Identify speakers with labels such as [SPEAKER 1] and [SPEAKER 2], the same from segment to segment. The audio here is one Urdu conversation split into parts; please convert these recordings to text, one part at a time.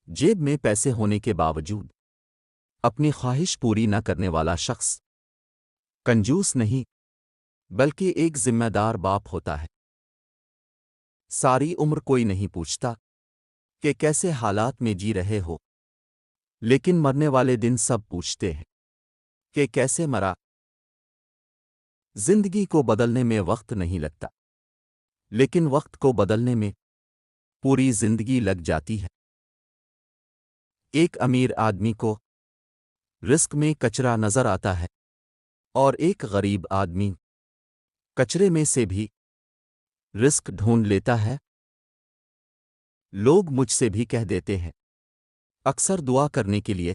[SPEAKER 1] جیب میں پیسے ہونے کے باوجود اپنی خواہش پوری نہ کرنے والا شخص کنجوس نہیں بلکہ ایک ذمہ دار باپ ہوتا ہے۔ ساری عمر کوئی نہیں پوچھتا کہ کیسے حالات میں جی رہے ہو، لیکن مرنے والے دن سب پوچھتے ہیں کہ کیسے مرا۔ زندگی کو بدلنے میں وقت نہیں لگتا، لیکن وقت کو بدلنے میں پوری زندگی لگ جاتی ہے۔ ایک امیر آدمی کو رزق میں کچرا نظر آتا ہے اور ایک غریب آدمی کچرے میں سے بھی رزق ڈھونڈ لیتا ہے۔ لوگ مجھ سے بھی کہہ دیتے ہیں اکثر دعا کرنے کے لیے،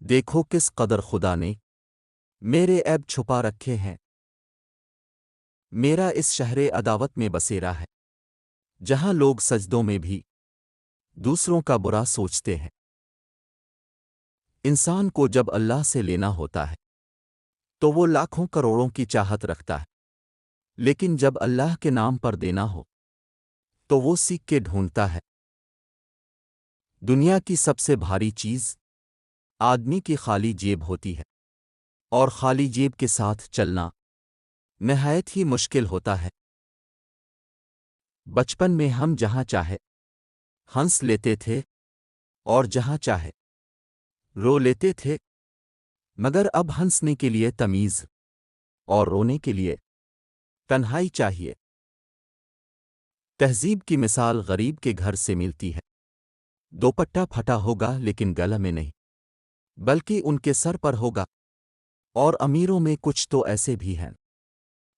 [SPEAKER 1] دیکھو کس قدر خدا نے میرے عیب چھپا رکھے ہیں۔ میرا اس شہر عداوت میں بسیرا ہے جہاں لوگ سجدوں میں بھی دوسروں کا برا سوچتے ہیں۔ انسان کو جب اللہ سے لینا ہوتا ہے تو وہ لاکھوں کروڑوں کی چاہت رکھتا ہے، لیکن جب اللہ کے نام پر دینا ہو تو وہ سیکھ کے ڈھونڈتا ہے۔ دنیا کی سب سے بھاری چیز آدمی کی خالی جیب ہوتی ہے، اور خالی جیب کے ساتھ چلنا نہایت ہی مشکل ہوتا ہے۔ بچپن میں ہم جہاں چاہے ہنس لیتے تھے اور جہاں چاہے رو لیتے تھے، مگر اب ہنسنے کے لیے تمیز اور رونے کے لیے تنہائی چاہیے۔ تہذیب کی مثال غریب کے گھر سے ملتی ہے۔ دوپٹہ پھٹا ہوگا لیکن گلے میں نہیں، بلکہ ان کے سر پر ہوگا۔ اور امیروں میں کچھ تو ایسے بھی ہیں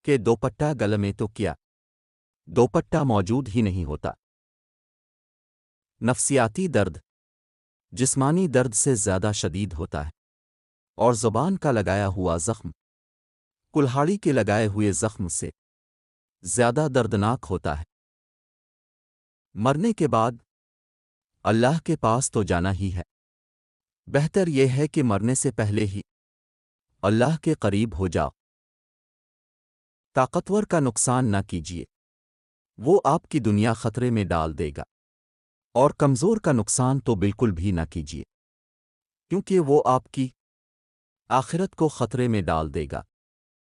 [SPEAKER 1] کہ دوپٹہ گلے میں تو کیا، دوپٹہ موجود ہی نہیں ہوتا۔ نفسیاتی درد جسمانی درد سے زیادہ شدید ہوتا ہے، اور زبان کا لگایا ہوا زخم کلہاڑی کے لگائے ہوئے زخم سے زیادہ دردناک ہوتا ہے۔ مرنے کے بعد اللہ کے پاس تو جانا ہی ہے، بہتر یہ ہے کہ مرنے سے پہلے ہی اللہ کے قریب ہو جاؤ۔ طاقتور کا نقصان نہ کیجیے، وہ آپ کی دنیا خطرے میں ڈال دے گا، اور کمزور کا نقصان تو بالکل بھی نہ کیجیے، کیونکہ وہ آپ کی آخرت کو خطرے میں ڈال دے گا۔